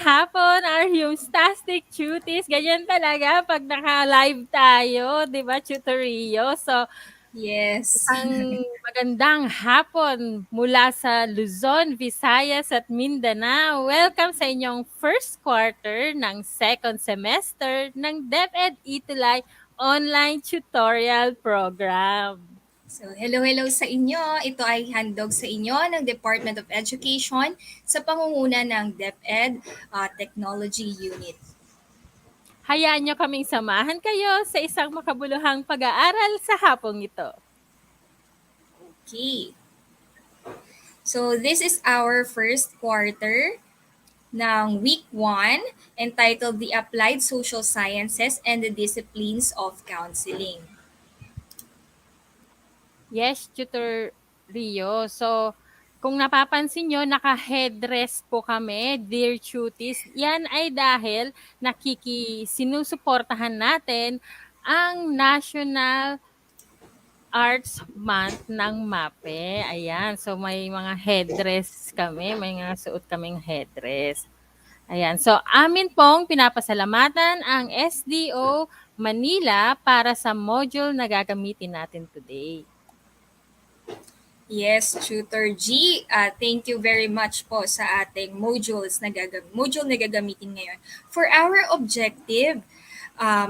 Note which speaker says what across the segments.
Speaker 1: hapon, our Humstastic Cuties. Ganyan talaga pag naka-live tayo, di ba, Tutorio? So,
Speaker 2: Yes.
Speaker 1: isang magandang hapon mula sa Luzon, Visayas at Mindanao. Welcome sa inyong first quarter ng second semester ng DepEd Itulay Online Tutorial Program.
Speaker 2: So, hello sa inyo. Ito ay handog sa inyo ng Department of Education sa pangunguna ng DepEd Technology Unit.
Speaker 1: Hayaan nyo kaming samahan kayo sa isang makabuluhang pag-aaral sa hapong ito.
Speaker 2: Okay. So, this is our first quarter ng week 1 entitled The Applied Social Sciences and the Disciplines of Counseling.
Speaker 1: Yes, Tutor Rio. So, kung napapansin nyo, naka-headdress po kami, Dear Cuties. Yan ay dahil sinusuportahan natin ang National Arts Month ng MAPE. Ayan. So, may mga headdress kami. May mga suot kaming headdress. Ayan. So, amin pong pinapasalamatan ang SDO Manila para sa module na gagamitin natin today.
Speaker 2: Yes, Tutor G. Thank you very much po sa ating module na gagamitin ngayon. For our objective,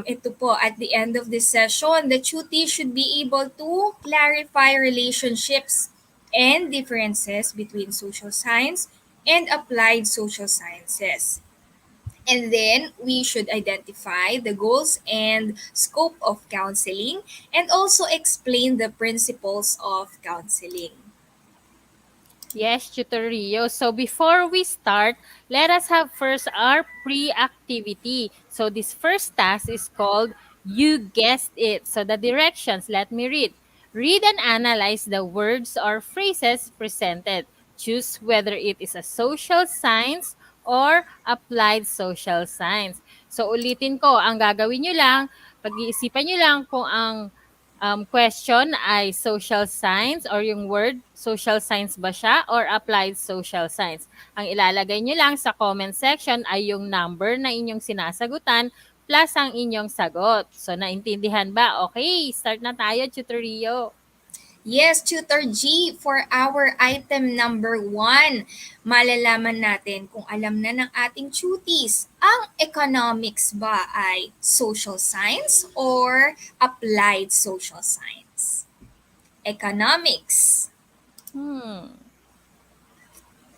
Speaker 2: ito po, at the end of this session, the tutor should be able to clarify relationships and differences between social science and applied social sciences. And then we should identify the goals and scope of counseling and also explain the principles of counseling.
Speaker 1: Yes, Tutor Rio. So before we start, let us have first our pre-activity. So this first task is called You Guessed It. So the directions, let me read. Read and analyze the words or phrases presented. Choose whether it is a social science or applied social science. So ulitin ko, ang gagawin nyo lang, pag-iisipan nyo lang kung ang question ay social science or yung word social science ba siya or applied social science. Ang ilalagay nyo lang sa comment section ay yung number na inyong sinasagutan plus ang inyong sagot. So, naintindihan ba? Okay, start na tayo, Tutor Rio.
Speaker 2: Yes, Tutor G, for our item number 1, malalaman natin kung alam na ng ating tuties, ang economics ba ay social science or applied social science? Economics.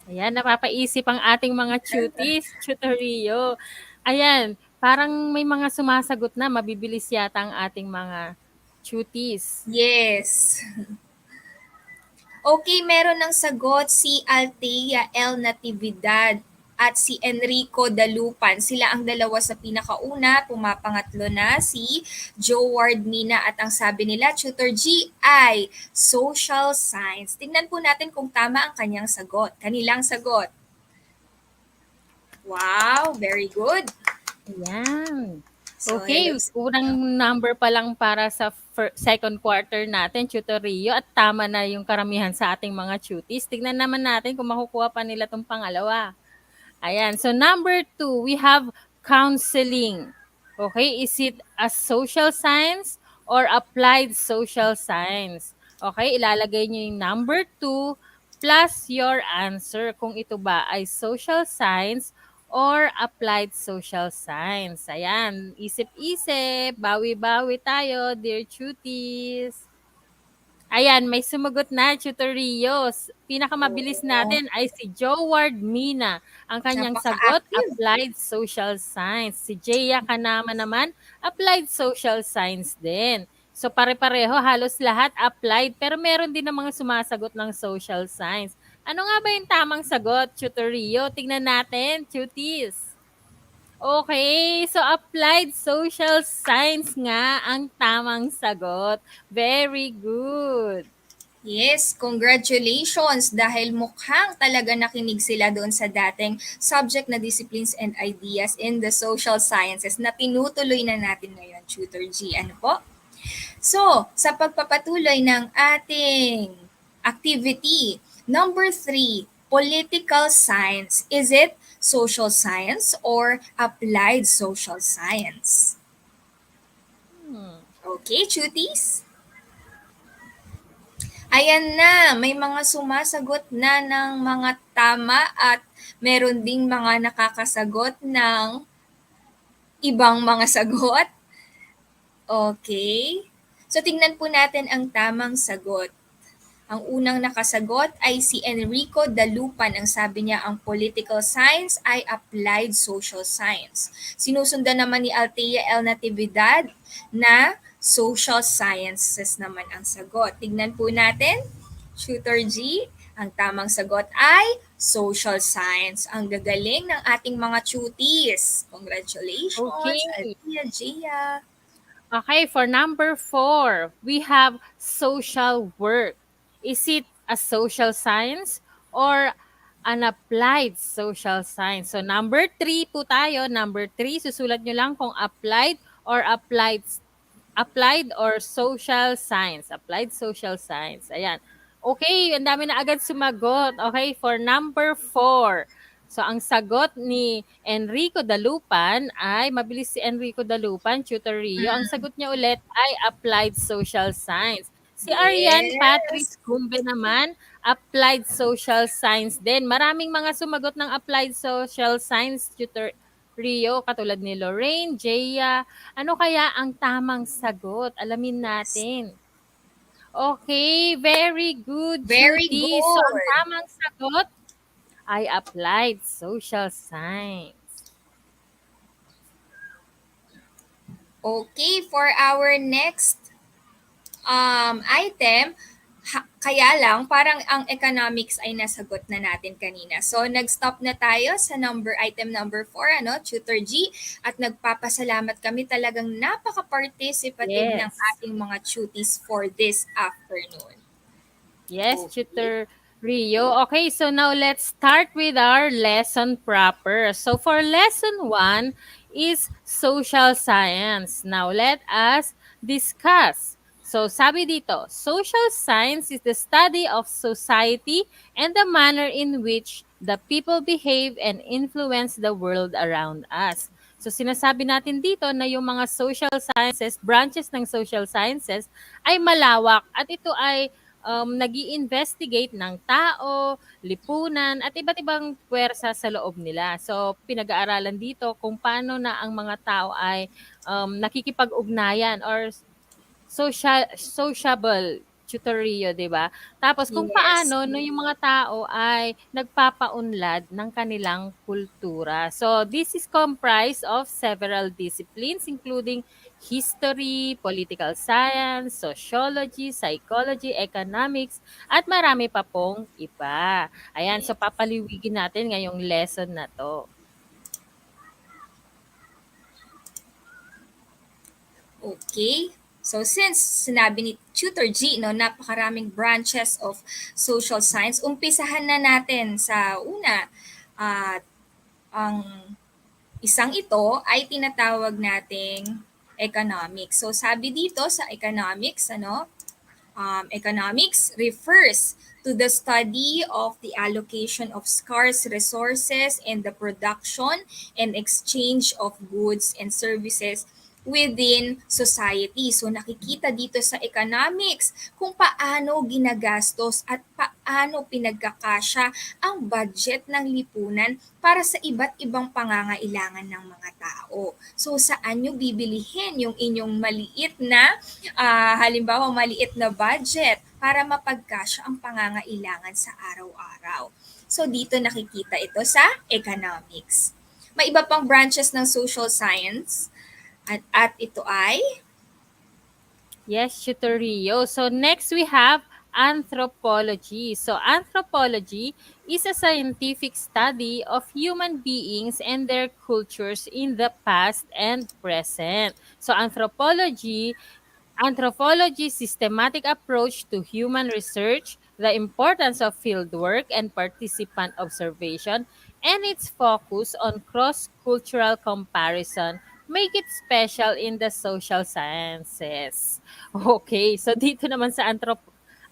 Speaker 1: Ayan, napapaisip ang ating mga tuties, Tutor Rio. Ayan, parang may mga sumasagot na, mabibilis yata ang ating mga tuties.
Speaker 2: Yes. Okay, meron ng sagot si Althea L. Natividad at si Enrico Dalupan. Sila ang dalawa sa pinakauna. Pumapangatlo na si Joe Ward Mina at ang sabi nila, Tutor G ay social science. Tingnan po natin kung tama ang kanilang sagot. Wow, very good.
Speaker 1: Ayan.
Speaker 2: So,
Speaker 1: Okay,
Speaker 2: hello.
Speaker 1: unang number pa lang para sa second quarter natin, Tutor Rio, at tama na yung karamihan sa ating mga tuties. Tignan naman natin kung makukuha pa nila itong pangalawa. Ayan, so number 2, we have counseling. Okay, is it a social science or applied social science? Okay, ilalagay nyo yung number 2 plus your answer kung ito ba ay social science or applied social science. Ayan, isip-isip, bawi-bawi tayo, dear cuties. Ayan, may sumagot na, Tutor Rio. Pinakamabilis
Speaker 2: Oo.
Speaker 1: natin ay si Joward Mina. Ang kanyang sagot,
Speaker 2: Napaka-active.
Speaker 1: applied social science. Si Jaya Kanama naman, applied social science din. So pare-pareho, halos lahat applied, pero meron din ng mga sumasagot ng social science. Ano nga ba yung tamang sagot, Tutor Rio? Tingnan natin, cuties. Okay, so applied social science nga ang tamang sagot. Very good.
Speaker 2: Yes, congratulations dahil mukhang talaga nakinig sila doon sa dating subject na disciplines and ideas in the social sciences na tinutuloy na natin ngayon, Tutor G. Ano po? So, sa pagpapatuloy ng ating activity, number 3, political science. Is it social science or applied social science?
Speaker 1: Hmm.
Speaker 2: Okay, cuties? Ayan na, may mga sumasagot na ng mga tama at meron ding mga nakakasagot ng ibang mga sagot. Okay. So tingnan po natin ang tamang sagot. Ang unang nakasagot ay si Enrico Dalupan. Ang sabi niya, ang political science ay applied social science. Sinusundan naman ni Althea L. Natividad na social sciences naman ang sagot. Tignan po natin. Shooter G, ang tamang sagot ay social science. Ang gagaling ng ating mga cuties. Congratulations,
Speaker 1: Okay.
Speaker 2: Althea, Gia.
Speaker 1: Okay, for number 4, we have social work. Is it a social science or an applied social science? So number 3 po tayo. Number 3, susulat nyo lang kung applied or applied or social science. Applied social science. Ayan. Okay, ang dami na agad sumagot. Okay, for number 4. So, ang sagot ni Enrico Dalupan ay, mabilis si Enrico Dalupan, Tutor Rio. Ang sagot niya ulit ay applied social science. Si Ariane
Speaker 2: Yes.
Speaker 1: Patrice Cumbe naman, applied social science din. Maraming mga sumagot ng applied social science, Tutor Rio, katulad ni Lorraine, Jaya. Ano kaya ang tamang sagot? Alamin
Speaker 2: Yes.
Speaker 1: natin. Okay, very good,
Speaker 2: Very
Speaker 1: Judy. So, ang
Speaker 2: good.
Speaker 1: tamang sagot ay applied social science.
Speaker 2: Okay, for our next item, kaya lang parang ang economics ay nasagot na natin kanina. So nag-stop na tayo sa item number 4, ano, Tutor G, at nagpapasalamat kami, talagang napaka-participative ng
Speaker 1: Yes.
Speaker 2: ating mga tuties for this afternoon.
Speaker 1: Yes,
Speaker 2: Okay.
Speaker 1: Tutor Rio. Okay, so now let's start with our lesson proper. So for lesson 1 is social science. Now let us discuss. So sabi dito, social science is the study of society and the manner in which the people behave and influence the world around us. So sinasabi natin dito na yung mga social sciences, branches ng social sciences ay malawak at ito ay nag investigate ng tao, lipunan, at iba't ibang puwersa sa loob nila. So, pinag-aaralan dito kung paano na ang mga tao ay nakikipag-ugnayan or sociable tutorio, 'di ba? Tapos kung
Speaker 2: Yes.
Speaker 1: paano no yung mga tao ay nagpapaunlad ng kanilang kultura. So this is comprised of several disciplines including history, political science, sociology, psychology, economics, at marami pa pong iba. Ayan, so papaliwigin natin ngayong lesson na 'to.
Speaker 2: Okay. So since sinabi ni Tutor G, no, napakaraming branches of social science, umpisahan na natin sa una. At ang isang ito ay tinatawag nating economics. So sabi dito sa economics, ano, economics refers to the study of the allocation of scarce resources and the production and exchange of goods and services within society. So nakikita dito sa economics kung paano ginagastos at paano pinagkakasya ang budget ng lipunan para sa iba't ibang pangangailangan ng mga tao. So saan nyo bibilihin yung inyong maliit na halimbawa maliit na budget para mapagkasya ang pangangailangan sa araw-araw. So dito nakikita ito sa economics. May iba pang branches ng social science at ito ay
Speaker 1: Yes, Tutor Rio. So next we have anthropology. So anthropology is a scientific study of human beings and their cultures in the past and present. So Anthropology's systematic approach to human research, the importance of fieldwork and participant observation, and its focus on cross-cultural comparison make it special in the social sciences. Okay, so dito naman sa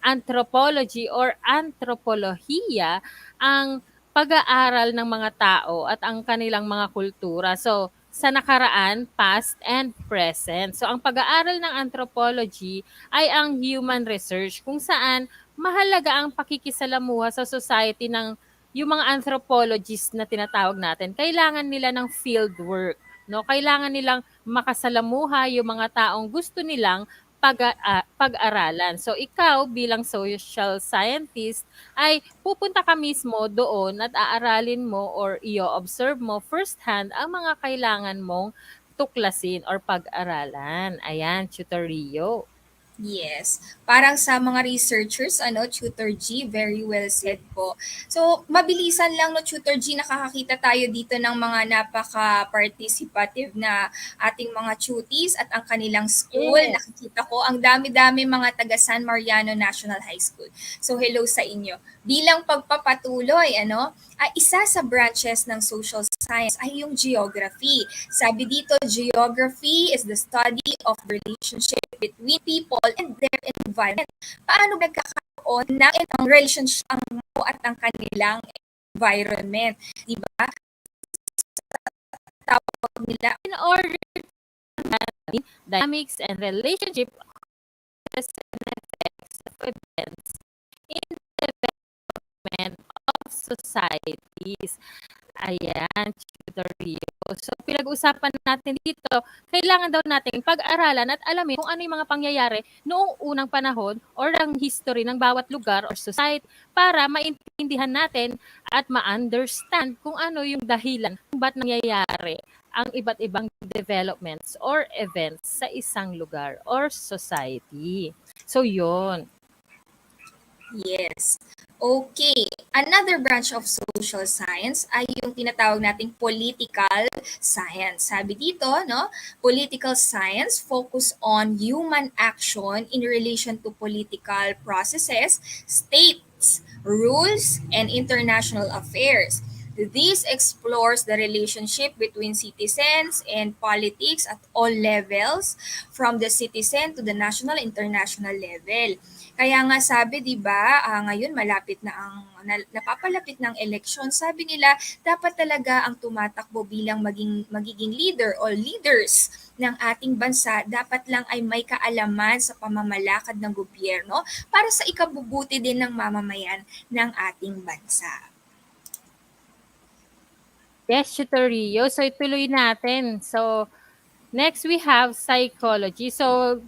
Speaker 1: anthropology or anthropolohiya ang pag-aaral ng mga tao at ang kanilang mga kultura. So, sa nakaraan, past, and present. So, ang pag-aaral ng anthropology ay ang human research kung saan mahalaga ang pakikisalamuha sa society ng yung mga anthropologists na tinatawag natin. Kailangan nila ng field work. No, kailangan nilang makasalamuha yung mga taong gusto nilang pag-aralan. So ikaw bilang social scientist ay pupunta ka mismo doon at aaralin mo or i-observe mo firsthand ang mga kailangan mong tuklasin or pag-aralan. Ayan, Tutor Rio.
Speaker 2: Yes. Parang sa mga researchers, Tutor G, very well said po. So, mabilisan lang, no, Tutor G, nakakakita tayo dito ng mga napaka-participative na ating mga tuties at ang kanilang school.
Speaker 1: Yes.
Speaker 2: Nakikita ko, ang dami-dami mga taga San Mariano National High School. So, hello sa inyo. Bilang pagpapatuloy, isa sa branches ng social science ay yung geography. Sabi dito, geography is the study of the relationship between people and their environment. Paano nagkakaroon ng ang relationship ang tao at ang kanilang environment? Di ba? Tawag nila.
Speaker 1: In order to dynamics and relationship causes and effects of events in the development of societies. Ayan, Tutor Rio. So, pinag-usapan natin dito, kailangan daw nating pag-aralan at alamin kung ano yung mga pangyayari noong unang panahon or ang history ng bawat lugar or society para maintindihan natin at ma-understand kung ano yung dahilan kung ba't nangyayari ang iba't ibang developments or events sa isang lugar or society. So, yun.
Speaker 2: Yes. Okay. Another branch of social science ay yung tinatawag nating political science. Sabi dito, no, political science focus on human action in relation to political processes, states, rules, and international affairs. This explores the relationship between citizens and politics at all levels, from the citizen to the national international level. Kaya nga sabi 'di ba, ngayon malapit na ang napapalapit ng eleksyon. Sabi nila dapat talaga ang tumatakbo bilang magiging leader o leaders ng ating bansa dapat lang ay may kaalaman sa pamamalakad ng gobyerno para sa ikabubuti din ng mamamayan ng ating bansa.
Speaker 1: Yes, Tutor Rio. So, ituloy natin. So, next we have psychology. So,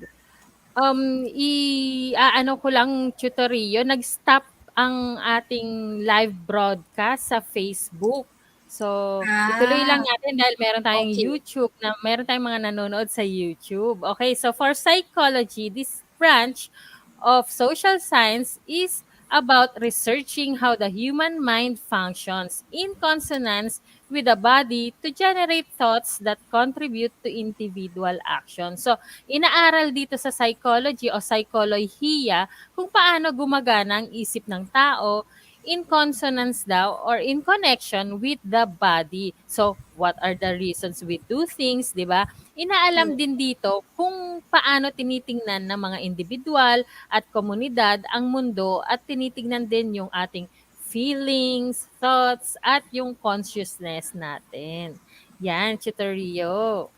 Speaker 1: i-aano ko lang, Tutor Rio, nag-stop ang ating live broadcast sa Facebook. So, ituloy lang
Speaker 2: Ah,
Speaker 1: natin dahil meron tayong
Speaker 2: okay.
Speaker 1: YouTube meron tayong mga nanonood sa YouTube. Okay, so for psychology, this branch of social science is about researching how the human mind functions in consonance with the body to generate thoughts that contribute to individual action. So, inaaral dito sa psychology o psycholohiya kung paano gumagana ang isip ng tao in consonance daw or in connection with the body. So, what are the reasons we do things, di ba? Inaalam din dito kung paano tinitingnan ng mga individual at komunidad ang mundo at tinitingnan din yung ating feelings, thoughts, at yung consciousness natin. Yan, Tutor Rio.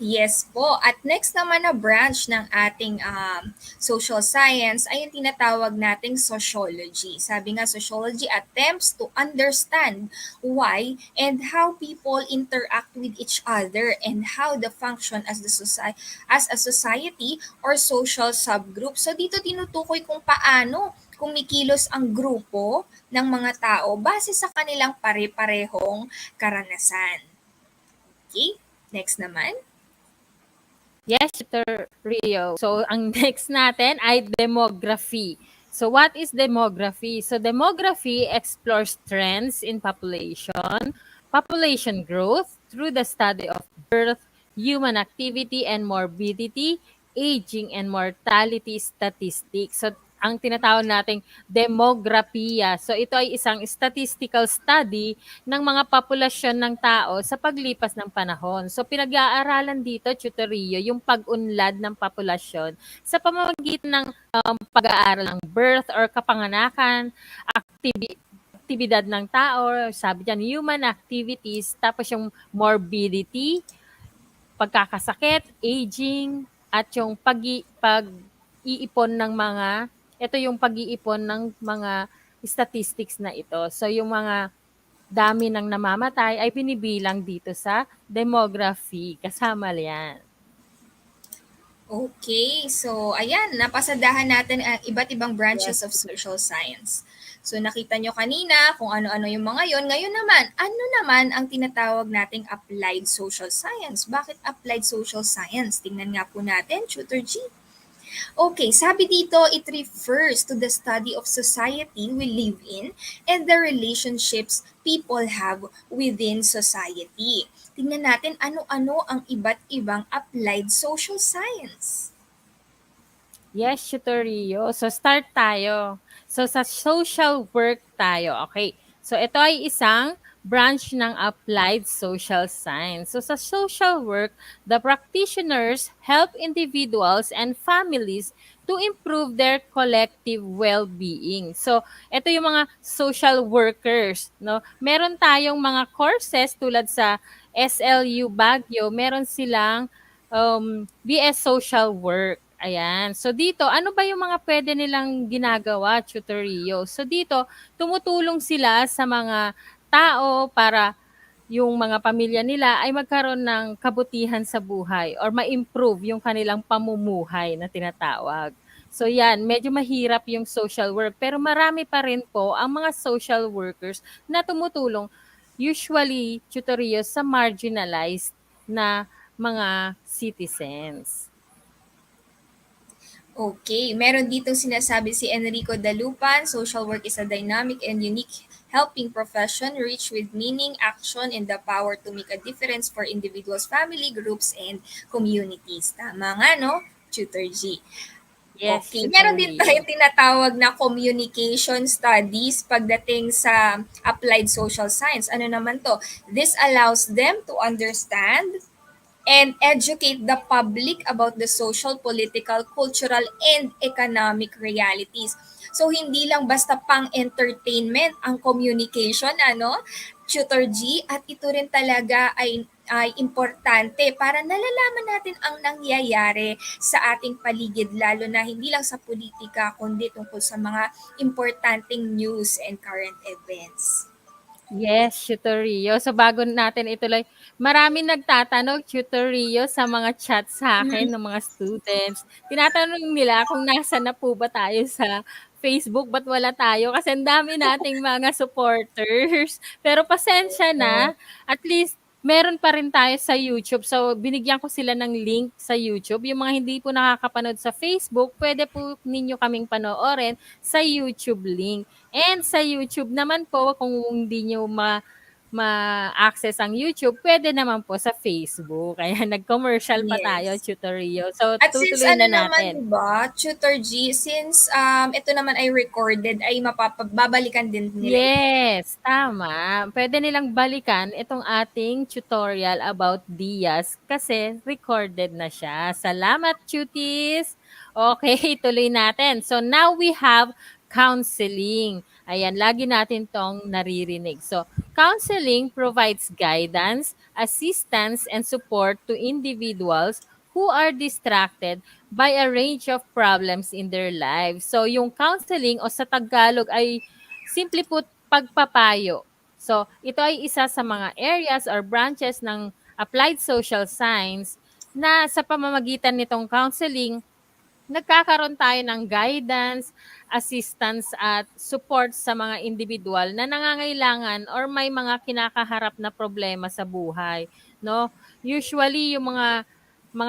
Speaker 2: Yes po. At next naman na branch ng ating social science ay yung tinatawag nating sociology. Sabi nga, sociology attempts to understand why and how people interact with each other and how the function as a society or social subgroup. So dito tinutukoy kung paano kumikilos ang grupo ng mga tao base sa kanilang pare-parehong karanasan. Okay? Next naman.
Speaker 1: Yes, Tutor Rio. So, ang next natin ay demography. So, what is demography? So, demography explores trends in population growth through the study of birth, human activity and morbidity, aging and mortality statistics. So, ang tinatawag nating demografiya. So ito ay isang statistical study ng mga populasyon ng tao sa paglipas ng panahon. So pinag-aaralan dito, tutoriyo, yung pag-unlad ng populasyon sa pamamagitan ng pag-aaral ng birth or kapanganakan, aktibidad ng tao, sabi diyan human activities, tapos yung morbidity, pagkakasakit, aging, at yung pag-iipon ng mga, ito yung pag-iipon ng mga statistics na ito. So yung mga dami ng namamatay ay binibilang dito sa demography. Kasama yan.
Speaker 2: Okay, so ayan, napasadahan natin ang iba't ibang branches
Speaker 1: Yes.
Speaker 2: of social science. So nakita nyo kanina kung ano-ano yung mga yon. Ngayon naman, ano naman ang tinatawag nating applied social science? Bakit applied social science? Tingnan nga po natin, Tutor G. Okay, sabi dito, it refers to the study of society we live in and the relationships people have within society. Tingnan natin ano-ano ang iba't ibang applied social science.
Speaker 1: Yes, tutorial. So, start tayo. So, sa social work tayo. Okay. So, ito ay isang branch ng applied social science. So, sa social work, the practitioners help individuals and families to improve their collective well-being. So, ito yung mga social workers, no? Meron tayong mga courses tulad sa SLU Baguio, meron silang BS Social Work. Ayan. So dito, ano ba yung mga pwede nilang ginagawa, tutorial? So dito, tumutulong sila sa mga tao para yung mga pamilya nila ay magkaroon ng kabutihan sa buhay or ma-improve yung kanilang pamumuhay na tinatawag. So yan, medyo mahirap yung social work pero marami pa rin po ang mga social workers na tumutulong usually tutorial sa marginalized na mga citizens.
Speaker 2: Okay, meron ditong sinasabi si Enrico Dalupan, social work is a dynamic and unique helping profession rich with meaning, action, and the power to make a difference for individuals, family, groups, and communities. Tama nga, no? Tutor G.
Speaker 1: Yes,
Speaker 2: Okay, meron din
Speaker 1: tutorial.
Speaker 2: tayong tinatawag na communication studies pagdating sa applied social science. Ano naman to? This allows them to understand and educate the public about the social, political, cultural, and economic realities. So, hindi lang basta pang-entertainment ang communication, ano, Tutor G, at ito rin talaga ay importante para nalalaman natin ang nangyayari sa ating paligid, lalo na hindi lang sa politika, kundi tungkol sa mga importanteng news and current events.
Speaker 1: Yes, tutorial. So bago natin ituloy, maraming nagtatanong tutorial sa mga chat sa akin ng mga students. Tinatanong nila kung nasaan na po ba tayo sa Facebook, ba't wala tayo? Kasi ang dami nating mga supporters. Pero pasensya
Speaker 2: Oo.
Speaker 1: na, at least meron pa rin tayo sa YouTube. So binigyan ko sila ng link sa YouTube. Yung mga hindi po nakakapanood sa Facebook, pwede po ninyo kaming panoorin sa YouTube link. And sa YouTube naman po, kung hindi niyo ma-access ang YouTube, pwede naman po sa Facebook. Kaya nag-commercial pa tayo,
Speaker 2: Yes.
Speaker 1: tutorial. So,
Speaker 2: At since
Speaker 1: tutuloy
Speaker 2: ano
Speaker 1: na
Speaker 2: naman,
Speaker 1: natin.
Speaker 2: 'di ba, Tutor G, since ito naman ay recorded, ay babalikan din nila ito.
Speaker 1: Yes, tama. Pwede nilang balikan itong ating tutorial about Diaz kasi recorded na siya. Salamat, cuties! Okay, tuloy natin. So now we have counseling. Ayan, lagi natin tong naririnig. So, counseling provides guidance, assistance, and support to individuals who are distracted by a range of problems in their lives. So, yung counseling o sa Tagalog ay simply put, pagpapayo. So, ito ay isa sa mga areas or branches ng applied social science na sa pamamagitan nitong counseling, nagkakaroon tayo ng guidance, assistance at support sa mga individual na nangangailangan or may mga kinakaharap na problema sa buhay, no? Usually yung mga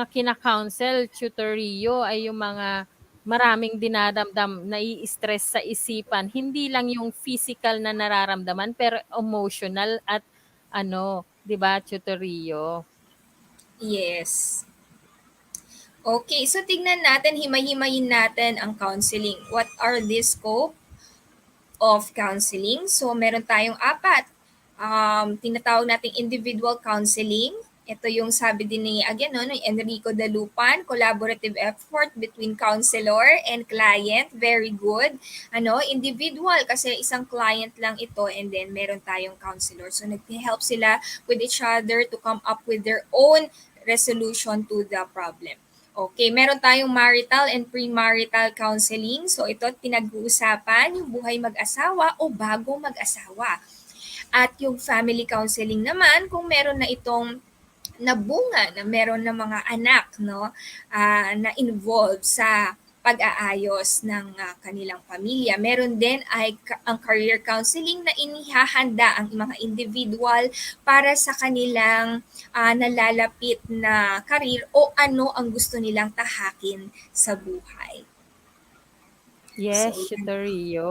Speaker 1: kina-counsel, tutoriyo ay yung mga maraming dinadamdam, nai-stress sa isipan, hindi lang yung physical na nararamdaman pero emotional at ano, 'di ba, tutoriyo?
Speaker 2: Yes. Okay, so tignan natin, himay-himayin natin ang counseling. What are the scope of counseling? So, meron tayong apat. Tinatawag nating individual counseling. Ito yung sabi din ni, again, no, ni Enrico Dalupan, collaborative effort between counselor and client. Very good. Individual, kasi isang client lang ito and then meron tayong counselor. So, nag-help sila with each other to come up with their own resolution to the problem. Okay, meron tayong marital and premarital counseling. So ito pinag-uusapan yung buhay mag-asawa o bago mag-asawa. At yung family counseling naman kung meron na itong nabunga na meron ng mga anak no na involved sa pag-aayos ng kanilang pamilya. Meron din ay ang career counseling na inihahanda ang mga individual para sa kanilang nalalapit na career o ano ang gusto nilang tahakin sa buhay.
Speaker 1: Yes,
Speaker 2: So, yan.
Speaker 1: Tutor Rio.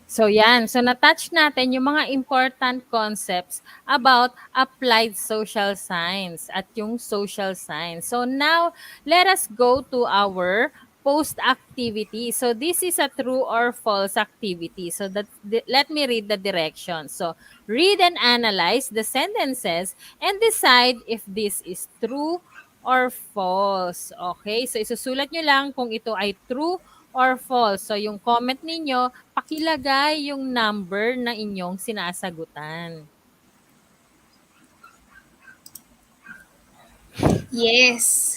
Speaker 1: So yan, so na-touch natin yung mga important concepts about applied social science at yung social science. So now, let us go to our post activity. So this is a true or false activity. So let me read the directions. So read and analyze the sentences and decide if this is true or false. Okay, so isusulat nyo lang kung ito ay true or false. So yung comment ninyo, pakilagay yung number na inyong sinasagutan.
Speaker 2: Yes.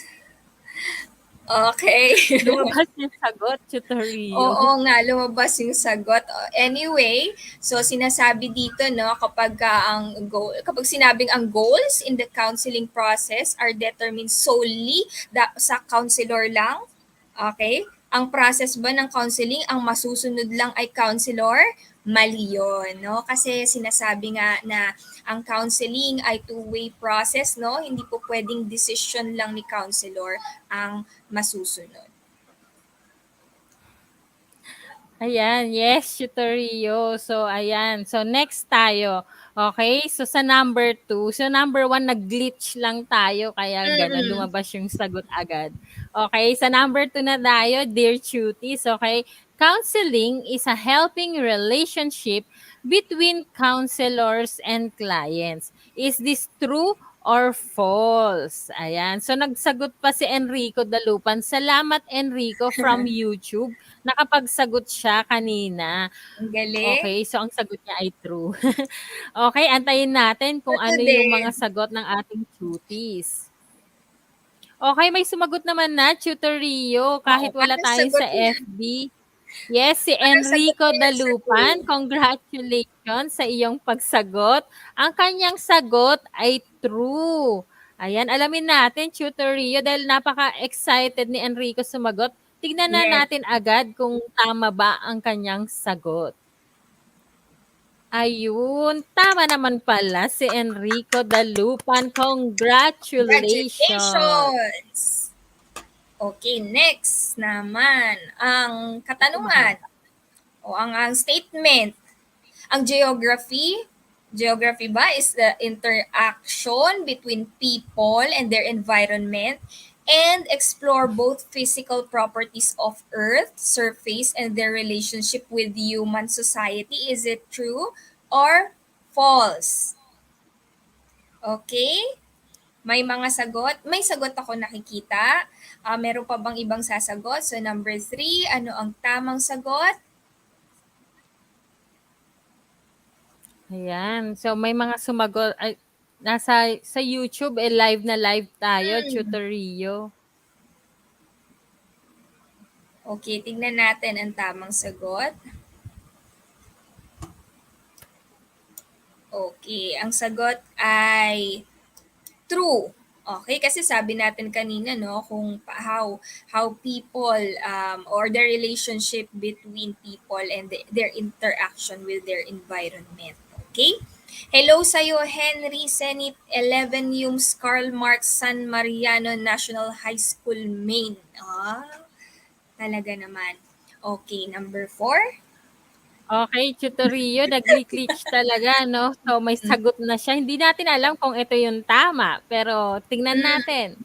Speaker 2: Okay.
Speaker 1: Lumabas yung sagot, tutorial.
Speaker 2: Oo nga, lumabas yung sagot. Anyway, so sinasabi dito, no, kapag sinabing ang goals in the counseling process are determined solely sa counselor lang, okay? Ang process ba ng counseling, ang masusunod lang ay counselor? Mali yun, no? Kasi sinasabi nga na ang counseling ay two-way process, no? Hindi po pwedeng decision lang ni counselor ang masusunod.
Speaker 1: Ayan, yes, tutorial. So, ayan. So, next tayo. Okay, so sa number 2. So, number 1, nag-glitch lang tayo, kaya gano'n,
Speaker 2: Mm-mm.
Speaker 1: lumabas yung sagot agad. Okay, sa number 2 na tayo, Dear Cuties. Okay, counseling is a helping relationship between counselors and clients. Is this true or false? Ayan. So, nagsagot pa si Enrico Dalupan. Salamat, Enrico, from YouTube. Nakapagsagot siya kanina.
Speaker 2: Ang galing.
Speaker 1: Okay, so ang sagot niya ay true. Okay, antayin natin kung
Speaker 2: Ito
Speaker 1: ano yung mga
Speaker 2: din.
Speaker 1: sagot ng ating cuties. Okay, may sumagot naman na, Tutor Rio,
Speaker 2: Oo,
Speaker 1: kahit wala
Speaker 2: anong
Speaker 1: tayo
Speaker 2: sagot
Speaker 1: sa
Speaker 2: niya?
Speaker 1: FB. Yes, si
Speaker 2: Anong sagot
Speaker 1: Enrico
Speaker 2: niya sa
Speaker 1: Dalupan,
Speaker 2: true?
Speaker 1: congratulations sa iyong pagsagot. Ang kanyang sagot ay true. Ayan, alamin natin, Tutor Rio, dahil napaka-excited ni Enrico sumagot. Tignan na
Speaker 2: Yes,
Speaker 1: natin agad kung tama ba ang kanyang sagot. Ayun, tama naman pala si Enrico Dalupan. Congratulations!
Speaker 2: congratulations! Okay, next naman. Ang
Speaker 1: Ito
Speaker 2: katanungan
Speaker 1: mahaba.
Speaker 2: o ang statement. Ang geography ba is the interaction between people and their environment and explore both physical properties of Earth, surface, and their relationship with human society. Is it true or false? Okay? May mga sagot. May sagot ako nakikita. Meron pa bang ibang sasagot? So number 3, ano ang tamang sagot?
Speaker 1: Ayan. So may mga sumagot ay nasa sa YouTube live na live tayo,
Speaker 2: Hmm.
Speaker 1: Tutor Rio.
Speaker 2: Okay, tignan natin ang tamang sagot. Okay, ang sagot ay true. Okay, kasi sabi natin kanina, no, kung how people or the relationship between people and their interaction with their environment. Okay? Hello sa'yo, Henry Senit 11 Humes Karl Marx San Mariano National High School, Maine. Talaga naman. Okay, number 4.
Speaker 1: Okay, Tutor Rio, nagli-glitch talaga, no? So may sagot na siya. Hindi natin alam kung ito yung tama, pero tingnan natin.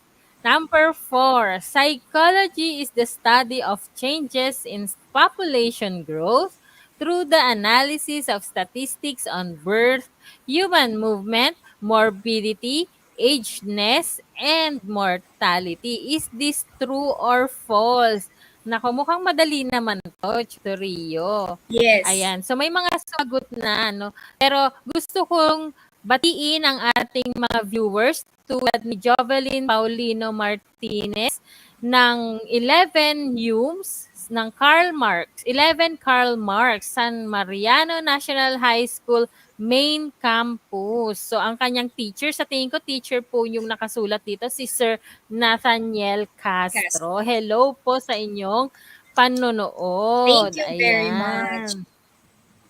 Speaker 1: Number 4, psychology is the study of changes in population growth through the analysis of statistics on birth, human movement, morbidity, ageness, and mortality. Is this true or false? Naku, mukhang madali naman to, Chutorio.
Speaker 2: Yes.
Speaker 1: Ayan. So may mga sagot na, no? Pero gusto kong batiin ang ating mga viewers tulad ni Jovelyn Paulino Martinez ng 11 Humes ng Karl Marx, 11 Karl Marx, San Mariano National High School, main campus. So, ang kanyang teacher, sa tingin ko, teacher po yung nakasulat dito, si Sir Nathaniel
Speaker 2: Cast.
Speaker 1: Castro. Hello po sa inyong panonood.
Speaker 2: Thank you very much.
Speaker 1: Ayan.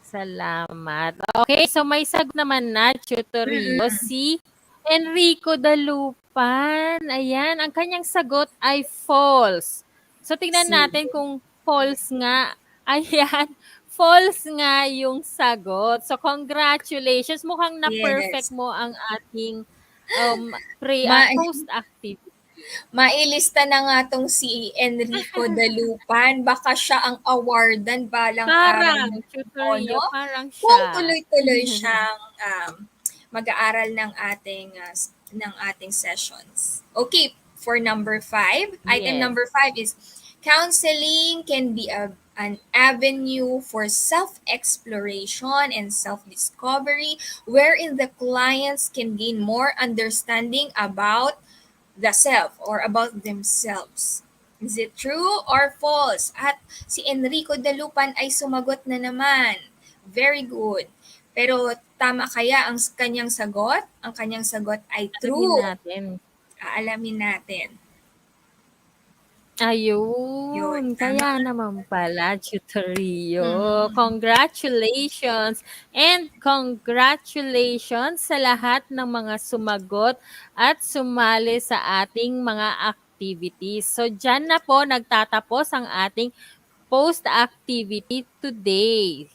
Speaker 1: Salamat. Okay, so may sagot naman na, Tutorio,
Speaker 2: Mm-mm.
Speaker 1: si Enrico Dalupan. Ayan, ang kanyang sagot ay false. So, tingnan natin
Speaker 2: Sige.
Speaker 1: kung false nga. Ayan, false nga yung sagot. So, congratulations. Mukhang na-perfect
Speaker 2: Yes.
Speaker 1: mo ang ating
Speaker 2: Ma
Speaker 1: post-active.
Speaker 2: mailista na nga tong si Enrico Dalupan. Baka siya ang awardan balang araw
Speaker 1: Parang,
Speaker 2: ng
Speaker 1: Tutorio,
Speaker 2: ano,
Speaker 1: parang
Speaker 2: kung
Speaker 1: siya.
Speaker 2: tuloy-tuloy siyang mag-aaral ng ating sessions. Okay, for number 5, item
Speaker 1: Yes.
Speaker 2: number 5 is counseling can be an avenue for self-exploration and self-discovery wherein the clients can gain more understanding about the self or about themselves. Is it true or false? At si Enrico Dalupan ay sumagot na naman. Very good. Pero tama kaya ang kanyang sagot? Ang kanyang sagot ay
Speaker 1: Alamin
Speaker 2: true.
Speaker 1: natin.
Speaker 2: Aalamin natin. Yun,
Speaker 1: Ayun,
Speaker 2: tama.
Speaker 1: kaya naman pala, Tutorio.
Speaker 2: Mm.
Speaker 1: Congratulations! And congratulations sa lahat ng mga sumagot at sumali sa ating mga activities. So, dyan na po nagtatapos ang ating post-activity today.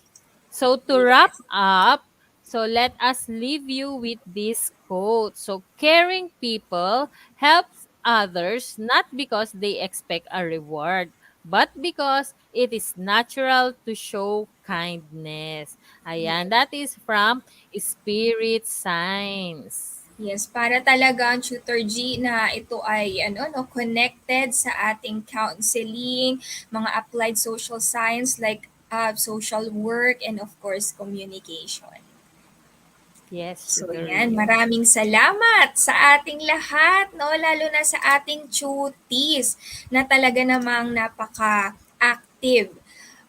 Speaker 1: So, to wrap
Speaker 2: Yes.
Speaker 1: up, so let us leave you with this quote. So, caring people helps others not because they expect a reward, but because it is natural to show kindness.
Speaker 2: Yes.
Speaker 1: Ayan, that is from Spirit Science.
Speaker 2: Yes, para talaga ang Tutor G na ito ay connected sa ating counseling, mga applied social science like social work and of course communication.
Speaker 1: Yes,
Speaker 2: So yan,
Speaker 1: Tutorio.
Speaker 2: maraming salamat sa ating lahat, no? Lalo na sa ating chutis na talaga namang napaka-active.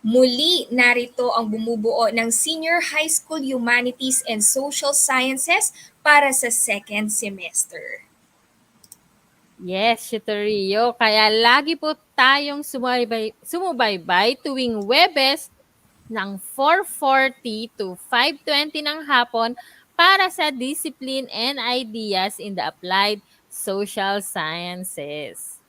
Speaker 2: Muli, narito ang bumubuo ng Senior High School Humanities and Social Sciences para sa second semester.
Speaker 1: Yes, Tutorio. Kaya lagi po tayong sumubaybay tuwing Webes ng 4:40 to 5:20 ng hapon para sa Discipline and Ideas in the Applied Social Sciences.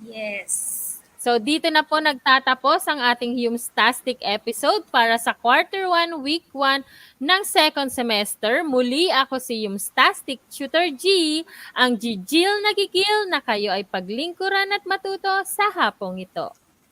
Speaker 2: Yes.
Speaker 1: So dito na po nagtatapos ang ating Humstastic episode para sa Quarter 1, Week 1 ng second semester. Muli ako si Humstastic Tutor G, ang Gigil na gigil na kayo ay paglingkuran at matuto sa hapong ito.